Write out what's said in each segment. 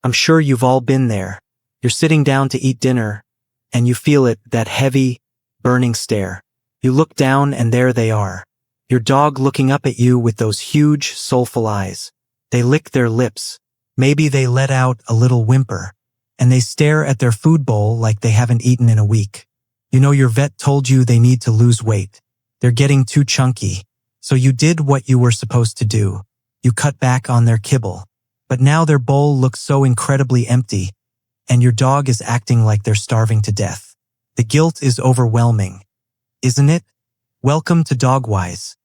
I'm sure you've all been there. You're sitting down to eat dinner, and you feel it, that heavy, burning stare. You look down and there they are. Your dog looking up at you with those huge, soulful eyes. They lick their lips. Maybe they let out a little whimper. And they stare at their food bowl like they haven't eaten in a week. You know your vet told you they need to lose weight. They're getting too chunky. So you did what you were supposed to do. You cut back on their kibble. But now their bowl looks so incredibly empty, and your dog is acting like they're starving to death. The guilt is overwhelming, isn't it? Welcome to Dogwise,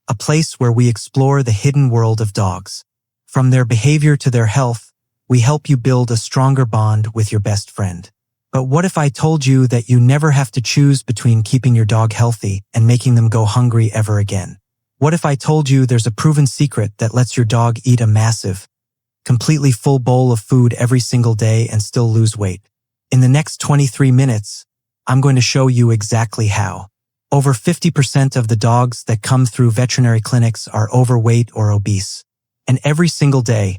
a place where we explore the hidden world of dogs. From their behavior to their health, we help you build a stronger bond with your best friend. But what if I told you that you never have to choose between keeping your dog healthy and making them go hungry ever again? What if I told you there's a proven secret that lets your dog eat a massive, completely full bowl of food every single day and still lose weight? In the next 23 minutes, I'm going to show you exactly how. Over 50% of the dogs that come through veterinary clinics are overweight or obese. And every single day,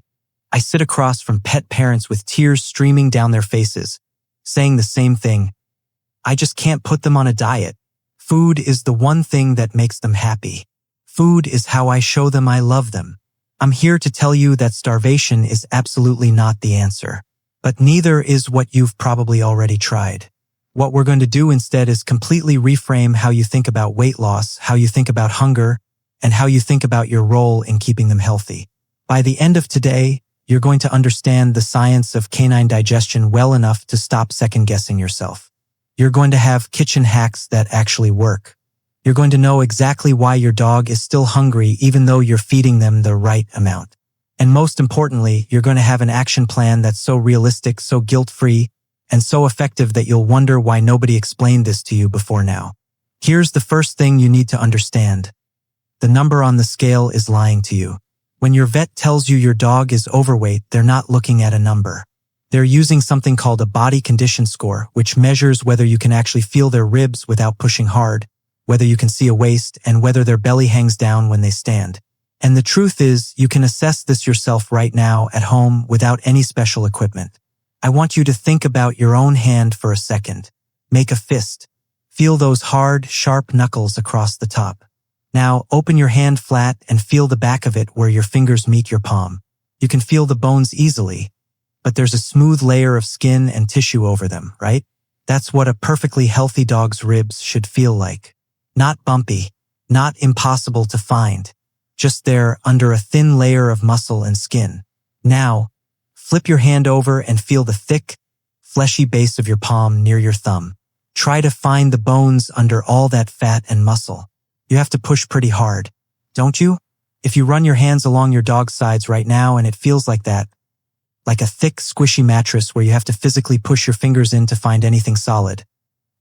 I sit across from pet parents with tears streaming down their faces, saying the same thing. I just can't put them on a diet. Food is the one thing that makes them happy. Food is how I show them I love them. I'm here to tell you that starvation is absolutely not the answer. But neither is what you've probably already tried. What we're going to do instead is completely reframe how you think about weight loss, how you think about hunger, and how you think about your role in keeping them healthy. By the end of today, you're going to understand the science of canine digestion well enough to stop second-guessing yourself. You're going to have kitchen hacks that actually work. You're going to know exactly why your dog is still hungry even though you're feeding them the right amount. And most importantly, you're going to have an action plan that's so realistic, so guilt-free, and so effective that you'll wonder why nobody explained this to you before now. Here's the first thing you need to understand. The number on the scale is lying to you. When your vet tells you your dog is overweight, they're not looking at a number. They're using something called a body condition score, which measures whether you can actually feel their ribs without pushing hard, whether you can see a waist, and whether their belly hangs down when they stand. And the truth is, you can assess this yourself right now at home without any special equipment. I want you to think about your own hand for a second. Make a fist. Feel those hard, sharp knuckles across the top. Now, open your hand flat and feel the back of it where your fingers meet your palm. You can feel the bones easily, but there's a smooth layer of skin and tissue over them, right? That's what a perfectly healthy dog's ribs should feel like. Not bumpy, not impossible to find, just there under a thin layer of muscle and skin. Now, flip your hand over and feel the thick, fleshy base of your palm near your thumb. Try to find the bones under all that fat and muscle. You have to push pretty hard, don't you? If you run your hands along your dog's sides right now and it feels like that, like a thick, squishy mattress where you have to physically push your fingers in to find anything solid,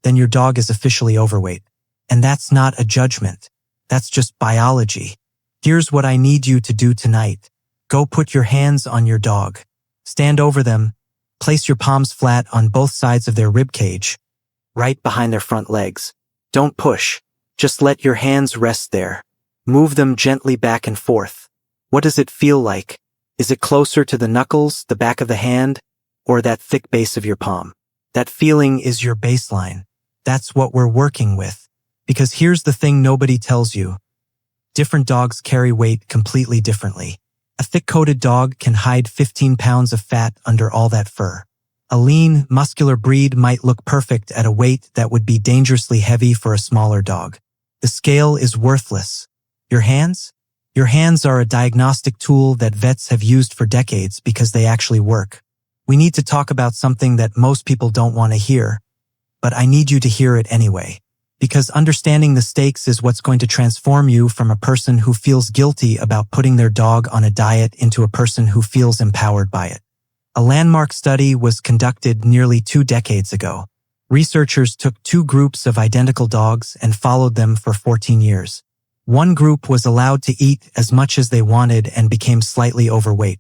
then your dog is officially overweight. And that's not a judgment. That's just biology. Here's what I need you to do tonight. Go put your hands on your dog. Stand over them. Place your palms flat on both sides of their rib cage, right behind their front legs. Don't push. Just let your hands rest there. Move them gently back and forth. What does it feel like? Is it closer to the knuckles, the back of the hand, or that thick base of your palm? That feeling is your baseline. That's what we're working with. Because here's the thing nobody tells you. Different dogs carry weight completely differently. A thick-coated dog can hide 15 pounds of fat under all that fur. A lean, muscular breed might look perfect at a weight that would be dangerously heavy for a smaller dog. The scale is worthless. Your hands? Your hands are a diagnostic tool that vets have used for decades because they actually work. We need to talk about something that most people don't want to hear, but I need you to hear it anyway. Because understanding the stakes is what's going to transform you from a person who feels guilty about putting their dog on a diet into a person who feels empowered by it. A landmark study was conducted nearly 2 decades ago. Researchers took 2 groups of identical dogs and followed them for 14 years. One group was allowed to eat as much as they wanted and became slightly overweight.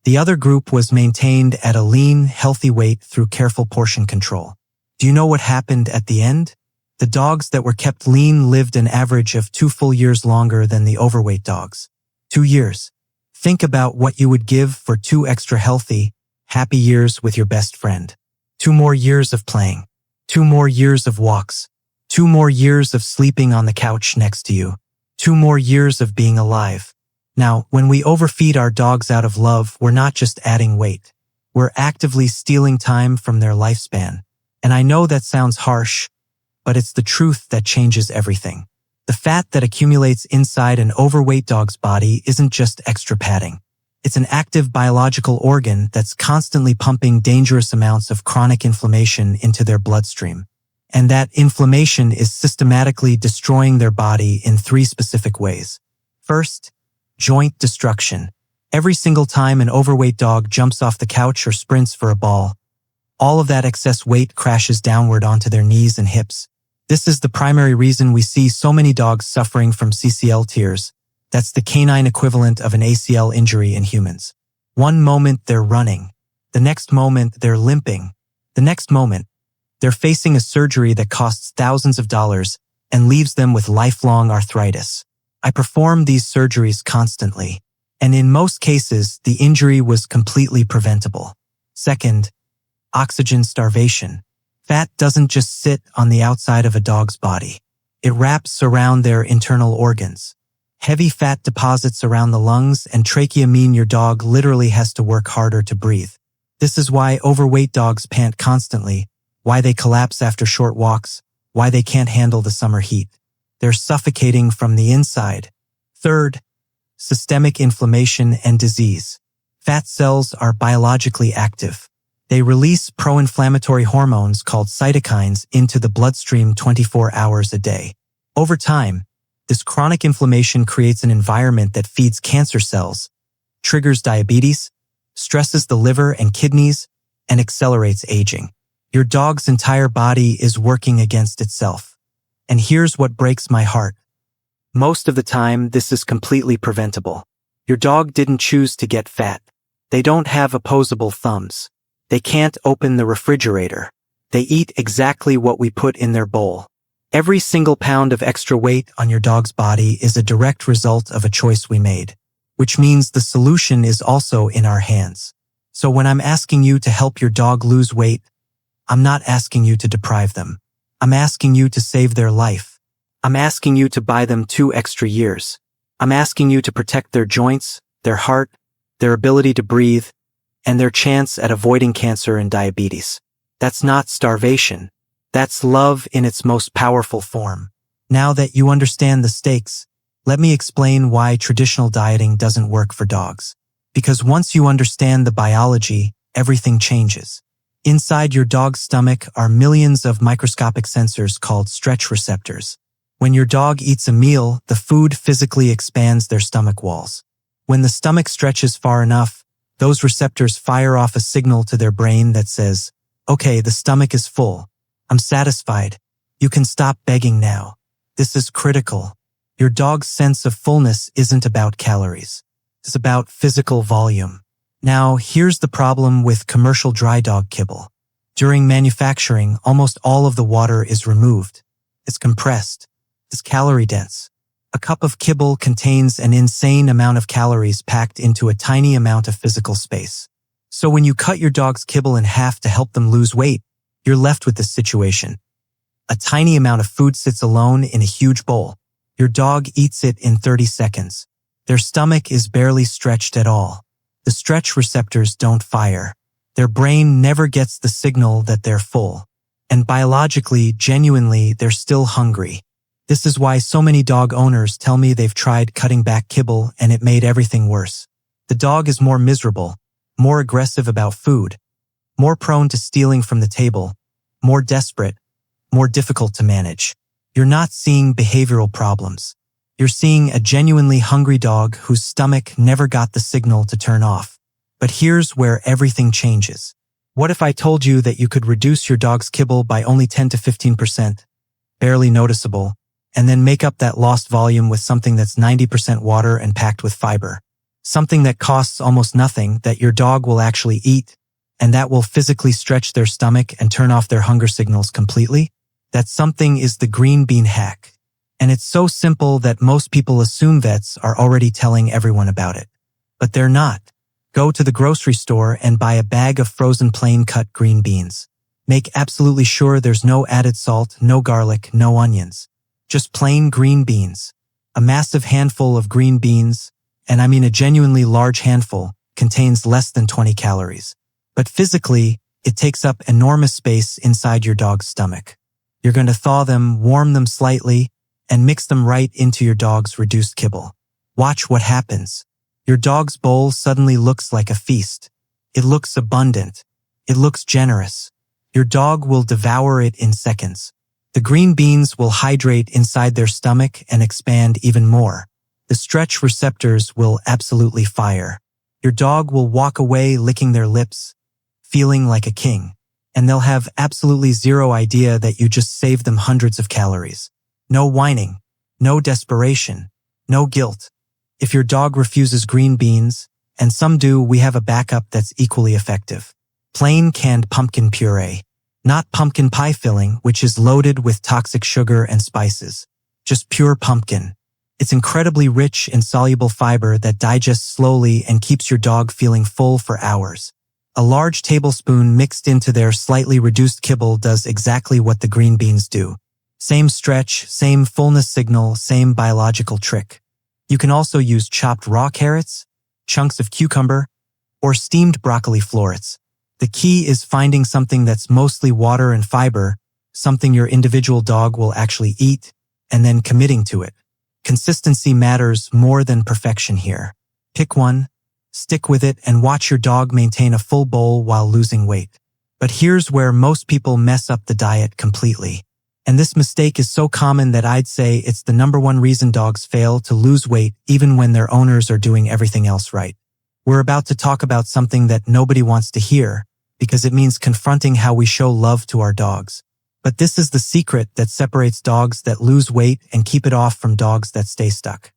The other group was maintained at a lean, healthy weight through careful portion control. Do you know what happened at the end? The dogs that were kept lean lived an average of 2 full years longer than the overweight dogs. 2 years. Think about what you would give for 2 extra healthy, happy years with your best friend. 2 more years of playing. 2 more years of walks. 2 more years of sleeping on the couch next to you. 2 more years of being alive. Now, when we overfeed our dogs out of love, we're not just adding weight. We're actively stealing time from their lifespan. And I know that sounds harsh, but it's the truth that changes everything. The fat that accumulates inside an overweight dog's body isn't just extra padding. It's an active biological organ that's constantly pumping dangerous amounts of chronic inflammation into their bloodstream. And that inflammation is systematically destroying their body in 3 specific ways. First, joint destruction. Every single time an overweight dog jumps off the couch or sprints for a ball, all of that excess weight crashes downward onto their knees and hips. This is the primary reason we see so many dogs suffering from CCL tears. That's the canine equivalent of an ACL injury in humans. One moment they're running. The next moment they're limping. The next moment they're facing a surgery that costs thousands of dollars and leaves them with lifelong arthritis. I perform these surgeries constantly, and in most cases, the injury was completely preventable. Second, oxygen starvation. Fat doesn't just sit on the outside of a dog's body. It wraps around their internal organs. Heavy fat deposits around the lungs and trachea mean your dog literally has to work harder to breathe. This is why overweight dogs pant constantly, why they collapse after short walks, why they can't handle the summer heat. They're suffocating from the inside. Third, systemic inflammation and disease. Fat cells are biologically active. They release pro-inflammatory hormones called cytokines into the bloodstream 24 hours a day. Over time, this chronic inflammation creates an environment that feeds cancer cells, triggers diabetes, stresses the liver and kidneys, and accelerates aging. Your dog's entire body is working against itself. And here's what breaks my heart. Most of the time, this is completely preventable. Your dog didn't choose to get fat. They don't have opposable thumbs. They can't open the refrigerator. They eat exactly what we put in their bowl. Every single pound of extra weight on your dog's body is a direct result of a choice we made, which means the solution is also in our hands. So when I'm asking you to help your dog lose weight, I'm not asking you to deprive them. I'm asking you to save their life. I'm asking you to buy them 2 extra years. I'm asking you to protect their joints, their heart, their ability to breathe, and their chance at avoiding cancer and diabetes. That's not starvation. That's love in its most powerful form. Now that you understand the stakes, let me explain why traditional dieting doesn't work for dogs. Because once you understand the biology, everything changes. Inside your dog's stomach are millions of microscopic sensors called stretch receptors. When your dog eats a meal, the food physically expands their stomach walls. When the stomach stretches far enough, those receptors fire off a signal to their brain that says, "Okay, the stomach is full. I'm satisfied. You can stop begging now." This is critical. Your dog's sense of fullness isn't about calories. It's about physical volume. Now, here's the problem with commercial dry dog kibble. During manufacturing, almost all of the water is removed. It's compressed. It's calorie-dense. A cup of kibble contains an insane amount of calories packed into a tiny amount of physical space. So when you cut your dog's kibble in half to help them lose weight, you're left with this situation. A tiny amount of food sits alone in a huge bowl. Your dog eats it in 30 seconds. Their stomach is barely stretched at all. The stretch receptors don't fire. Their brain never gets the signal that they're full. And biologically, genuinely, they're still hungry. This is why so many dog owners tell me they've tried cutting back kibble and it made everything worse. The dog is more miserable, more aggressive about food, more prone to stealing from the table, more desperate, more difficult to manage. You're not seeing behavioral problems. You're seeing a genuinely hungry dog whose stomach never got the signal to turn off. But here's where everything changes. What if I told you that you could reduce your dog's kibble by only 10 to 15%, barely noticeable, and then make up that lost volume with something that's 90% water and packed with fiber? Something that costs almost nothing that your dog will actually eat, and that will physically stretch their stomach and turn off their hunger signals completely? That something is the green bean hack. And it's so simple that most people assume vets are already telling everyone about it. But they're not. Go to the grocery store and buy a bag of frozen plain cut green beans. Make absolutely sure there's no added salt, no garlic, no onions. Just plain green beans. A massive handful of green beans, and I mean a genuinely large handful, contains less than 20 calories. But physically, it takes up enormous space inside your dog's stomach. You're going to thaw them, warm them slightly, and mix them right into your dog's reduced kibble. Watch what happens. Your dog's bowl suddenly looks like a feast. It looks abundant. It looks generous. Your dog will devour it in seconds. The green beans will hydrate inside their stomach and expand even more. The stretch receptors will absolutely fire. Your dog will walk away licking their lips, feeling like a king. And they'll have absolutely zero idea that you just saved them hundreds of calories. No whining, no desperation, no guilt. If your dog refuses green beans, and some do, we have a backup that's equally effective. Plain canned pumpkin puree. Not pumpkin pie filling, which is loaded with toxic sugar and spices. Just pure pumpkin. It's incredibly rich in soluble fiber that digests slowly and keeps your dog feeling full for hours. A large tablespoon mixed into their slightly reduced kibble does exactly what the green beans do. Same stretch, same fullness signal, same biological trick. You can also use chopped raw carrots, chunks of cucumber, or steamed broccoli florets. The key is finding something that's mostly water and fiber, something your individual dog will actually eat, and then committing to it. Consistency matters more than perfection here. Pick one, stick with it, and watch your dog maintain a full bowl while losing weight. But here's where most people mess up the diet completely. And this mistake is so common that I'd say it's the #1 reason dogs fail to lose weight even when their owners are doing everything else right. We're about to talk about something that nobody wants to hear because it means confronting how we show love to our dogs. But this is the secret that separates dogs that lose weight and keep it off from dogs that stay stuck.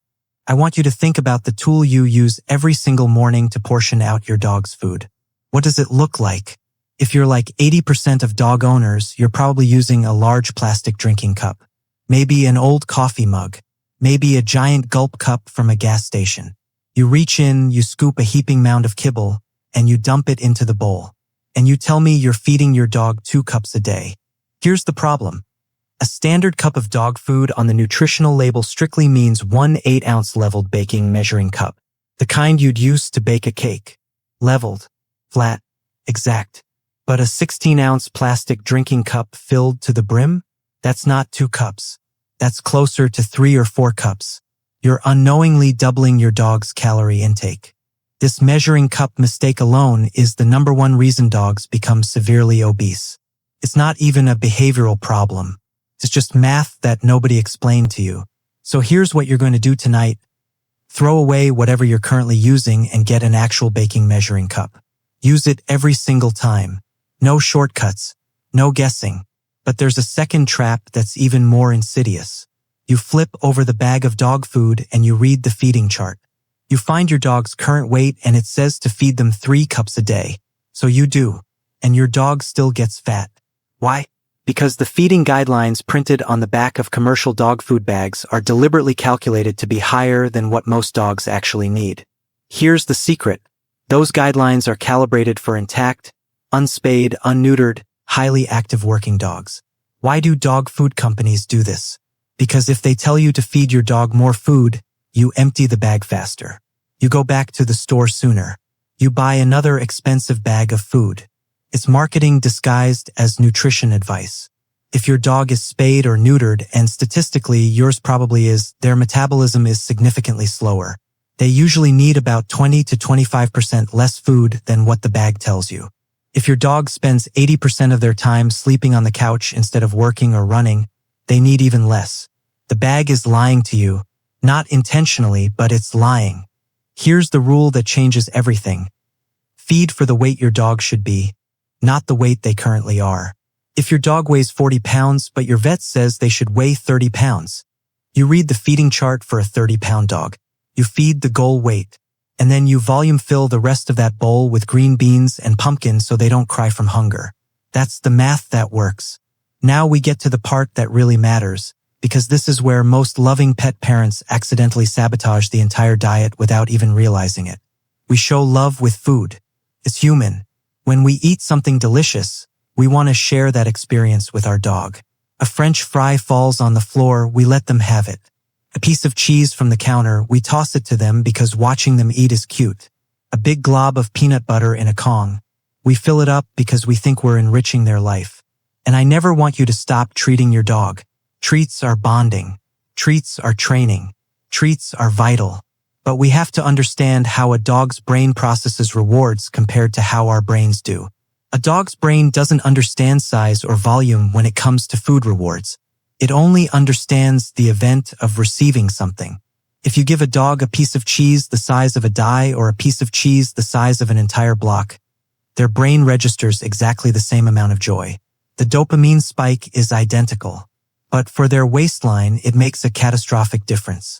I want you to think about the tool you use every single morning to portion out your dog's food. What does it look like? If you're like 80% of dog owners, you're probably using a large plastic drinking cup. Maybe an old coffee mug. Maybe a giant gulp cup from a gas station. You reach in, you scoop a heaping mound of kibble, and you dump it into the bowl. And you tell me you're feeding your dog 2 cups a day. Here's the problem. A standard cup of dog food on the nutritional label strictly means 1 8-ounce leveled baking measuring cup. The kind you'd use to bake a cake. Leveled. Flat. Exact. But a 16-ounce plastic drinking cup filled to the brim? That's not 2 cups. That's closer to 3 or 4 cups. You're unknowingly doubling your dog's calorie intake. This measuring cup mistake alone is the #1 reason dogs become severely obese. It's not even a behavioral problem. It's just math that nobody explained to you. So here's what you're going to do tonight. Throw away whatever you're currently using and get an actual baking measuring cup. Use it every single time. No shortcuts. No guessing. But there's a second trap that's even more insidious. You flip over the bag of dog food and you read the feeding chart. You find your dog's current weight and it says to feed them 3 cups a day. So you do. And your dog still gets fat. Why? Because the feeding guidelines printed on the back of commercial dog food bags are deliberately calculated to be higher than what most dogs actually need. Here's the secret. Those guidelines are calibrated for intact, unspayed, unneutered, highly active working dogs. Why do dog food companies do this? Because if they tell you to feed your dog more food, you empty the bag faster. You go back to the store sooner. You buy another expensive bag of food. It's marketing disguised as nutrition advice. If your dog is spayed or neutered, and statistically yours probably is, their metabolism is significantly slower. They usually need about 20 to 25% less food than what the bag tells you. If your dog spends 80% of their time sleeping on the couch instead of working or running, they need even less. The bag is lying to you, not intentionally, but it's lying. Here's the rule that changes everything. Feed for the weight your dog should be, not the weight they currently are. If your dog weighs 40 pounds, but your vet says they should weigh 30 pounds, you read the feeding chart for a 30-pound dog. You feed the goal weight, and then you volume fill the rest of that bowl with green beans and pumpkin so they don't cry from hunger. That's the math that works. Now we get to the part that really matters, because this is where most loving pet parents accidentally sabotage the entire diet without even realizing it. We show love with food. It's human. When we eat something delicious, we want to share that experience with our dog. A French fry falls on the floor, we let them have it. A piece of cheese from the counter, we toss it to them because watching them eat is cute. A big glob of peanut butter in a Kong. We fill it up because we think we're enriching their life. And I never want you to stop treating your dog. Treats are bonding. Treats are training. Treats are vital. But we have to understand how a dog's brain processes rewards compared to how our brains do. A dog's brain doesn't understand size or volume when it comes to food rewards. It only understands the event of receiving something. If you give a dog a piece of cheese the size of a die or a piece of cheese the size of an entire block, their brain registers exactly the same amount of joy. The dopamine spike is identical, but for their waistline, it makes a catastrophic difference.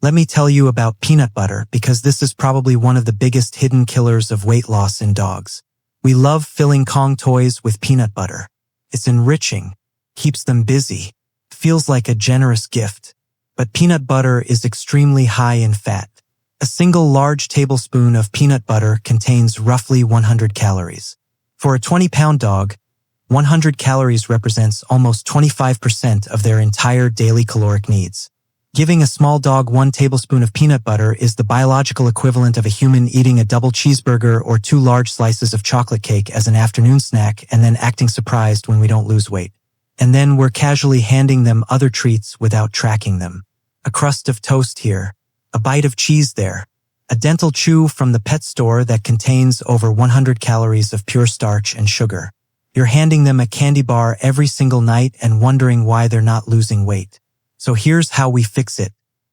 Let me tell you about peanut butter because this is probably one of the biggest hidden killers of weight loss in dogs. We love filling Kong toys with peanut butter. It's enriching, keeps them busy, feels like a generous gift. But peanut butter is extremely high in fat. A single large tablespoon of peanut butter contains roughly 100 calories. For a 20-pound dog, 100 calories represents almost 25% of their entire daily caloric needs. Giving a small dog 1 tablespoon of peanut butter is the biological equivalent of a human eating a double cheeseburger or 2 large slices of chocolate cake as an afternoon snack and then acting surprised when we don't lose weight. And then we're casually handing them other treats without tracking them. A crust of toast here, a bite of cheese there, a dental chew from the pet store that contains over 100 calories of pure starch and sugar. You're handing them a candy bar every single night and wondering why they're not losing weight. So here's how we fix it.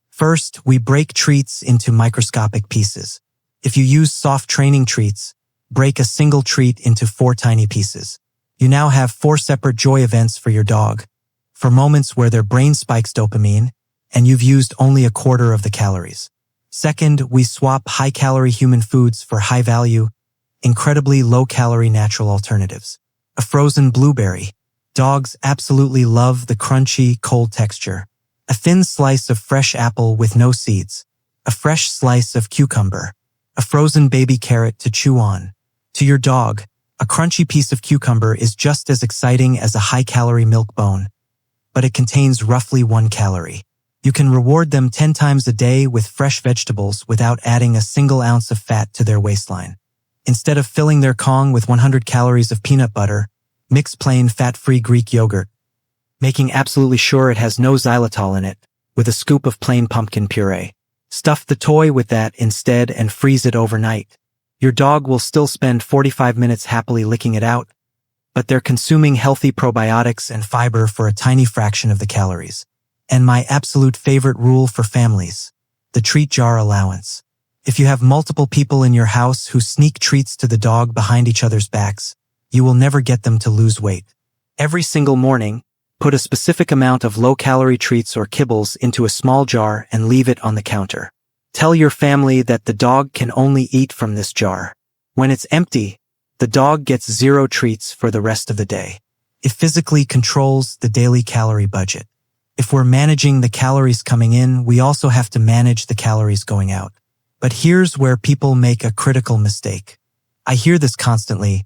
First, we break treats into microscopic pieces. If you use soft training treats, break a single treat into 4 tiny pieces. You now have 4 separate joy events for your dog, for moments where their brain spikes dopamine, and you've used only a quarter of the calories. Second, we swap high-calorie human foods for high-value, incredibly low-calorie natural alternatives. A frozen blueberry. Dogs absolutely love the crunchy, cold texture. A thin slice of fresh apple with no seeds. A fresh slice of cucumber. A frozen baby carrot to chew on. To your dog, a crunchy piece of cucumber is just as exciting as a high-calorie milk bone, but it contains roughly 1 calorie. You can reward them 10 times a day with fresh vegetables without adding a single ounce of fat to their waistline. Instead of filling their Kong with 100 calories of peanut butter, mix plain fat-free Greek yogurt, making absolutely sure it has no xylitol in it, with a scoop of plain pumpkin puree. Stuff the toy with that instead and freeze it overnight. Your dog will still spend 45 minutes happily licking it out, but they're consuming healthy probiotics and fiber for a tiny fraction of the calories. And my absolute favorite rule for families, the treat jar allowance. If you have multiple people in your house who sneak treats to the dog behind each other's backs, you will never get them to lose weight. Every single morning, put a specific amount of low-calorie treats or kibbles into a small jar and leave it on the counter. Tell your family that the dog can only eat from this jar. When it's empty, the dog gets 0 treats for the rest of the day. It physically controls the daily calorie budget. If we're managing the calories coming in, we also have to manage the calories going out. But here's where people make a critical mistake. I hear this constantly.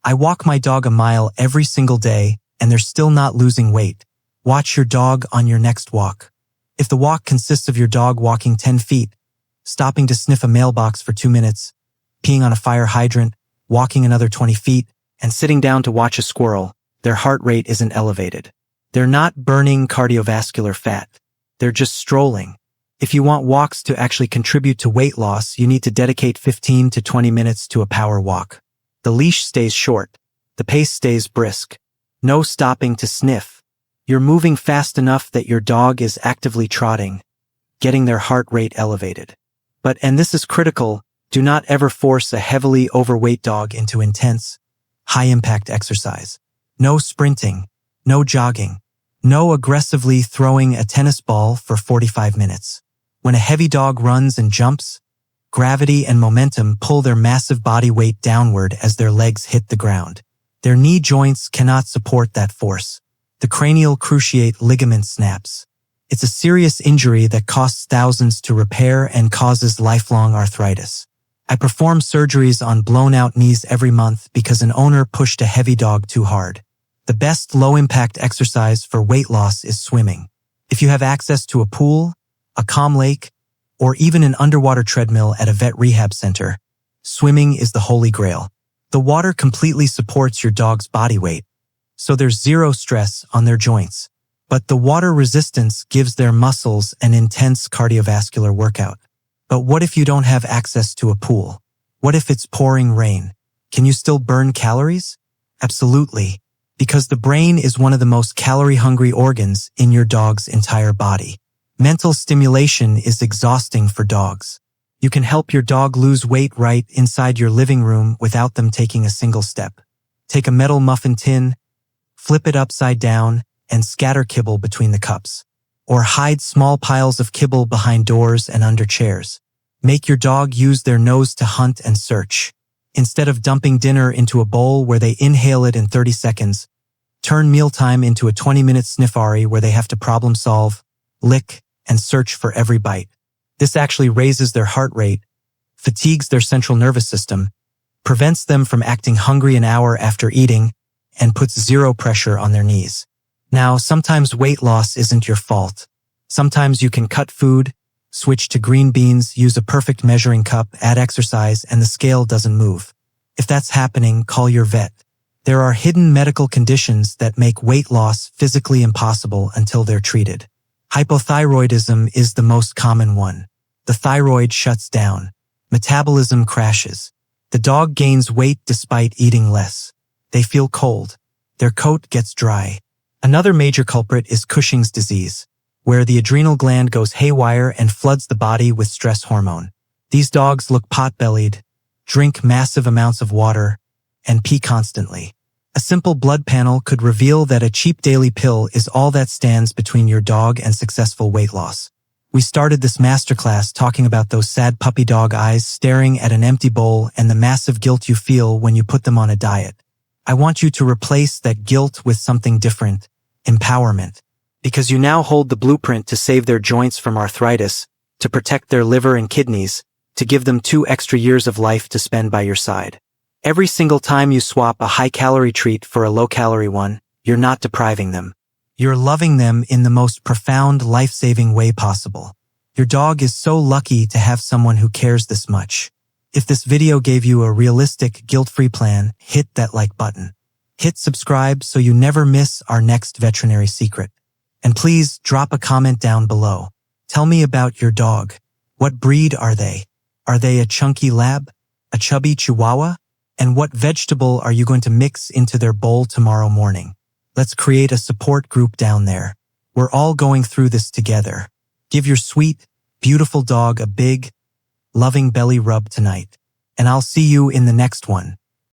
I walk my dog a mile every single day, and they're still not losing weight. Watch your dog on your next walk. If the walk consists of your dog walking 10 feet, stopping to sniff a mailbox for 2 minutes, peeing on a fire hydrant, walking another 20 feet, and sitting down to watch a squirrel, their heart rate isn't elevated. They're not burning cardiovascular fat. They're just strolling. If you want walks to actually contribute to weight loss, you need to dedicate 15 to 20 minutes to a power walk. The leash stays short. The pace stays brisk. No stopping to sniff. You're moving fast enough that your dog is actively trotting, getting their heart rate elevated. But, and this is critical, do not ever force a heavily overweight dog into intense, high-impact exercise. No sprinting, no jogging, no aggressively throwing a tennis ball for 45 minutes. When a heavy dog runs and jumps, gravity and momentum pull their massive body weight downward as their legs hit the ground. Their knee joints cannot support that force. The cranial cruciate ligament snaps. It's a serious injury that costs thousands to repair and causes lifelong arthritis. I perform surgeries on blown-out knees every month because an owner pushed a heavy dog too hard. The best low-impact exercise for weight loss is swimming. If you have access to a pool, a calm lake, or even an underwater treadmill at a vet rehab center, swimming is the holy grail. The water completely supports your dog's body weight, so there's zero stress on their joints. But the water resistance gives their muscles an intense cardiovascular workout. But what if you don't have access to a pool? What if it's pouring rain? Can you still burn calories? Absolutely, because the brain is one of the most calorie-hungry organs in your dog's entire body. Mental stimulation is exhausting for dogs. You can help your dog lose weight right inside your living room without them taking a single step. Take a metal muffin tin, flip it upside down, and scatter kibble between the cups. Or hide small piles of kibble behind doors and under chairs. Make your dog use their nose to hunt and search. Instead of dumping dinner into a bowl where they inhale it in 30 seconds, turn mealtime into a 20-minute sniffari where they have to problem solve, lick, and search for every bite. This actually raises their heart rate, fatigues their central nervous system, prevents them from acting hungry an hour after eating, and puts zero pressure on their knees. Now, sometimes weight loss isn't your fault. Sometimes you can cut food, switch to green beans, use a perfect measuring cup, add exercise, and the scale doesn't move. If that's happening, call your vet. There are hidden medical conditions that make weight loss physically impossible until they're treated. Hypothyroidism is the most common one. The thyroid shuts down. Metabolism crashes. The dog gains weight despite eating less. They feel cold. Their coat gets dry. Another major culprit is Cushing's disease, where the adrenal gland goes haywire and floods the body with stress hormone. These dogs look pot-bellied, drink massive amounts of water, and pee constantly. A simple blood panel could reveal that a cheap daily pill is all that stands between your dog and successful weight loss. We started this masterclass talking about those sad puppy dog eyes staring at an empty bowl and the massive guilt you feel when you put them on a diet. I want you to replace that guilt with something different, empowerment. Because you now hold the blueprint to save their joints from arthritis, to protect their liver and kidneys, to give them 2 extra years of life to spend by your side. Every single time you swap a high-calorie treat for a low-calorie one, you're not depriving them. You're loving them in the most profound, life-saving way possible. Your dog is so lucky to have someone who cares this much. If this video gave you a realistic, guilt-free plan, hit that like button. Hit subscribe so you never miss our next veterinary secret. And please drop a comment down below. Tell me about your dog. What breed are they? Are they a chunky lab? A chubby chihuahua? And what vegetable are you going to mix into their bowl tomorrow morning? Let's create a support group down there. We're all going through this together. Give your sweet, beautiful dog a big, loving belly rub tonight. And I'll see you in the next one.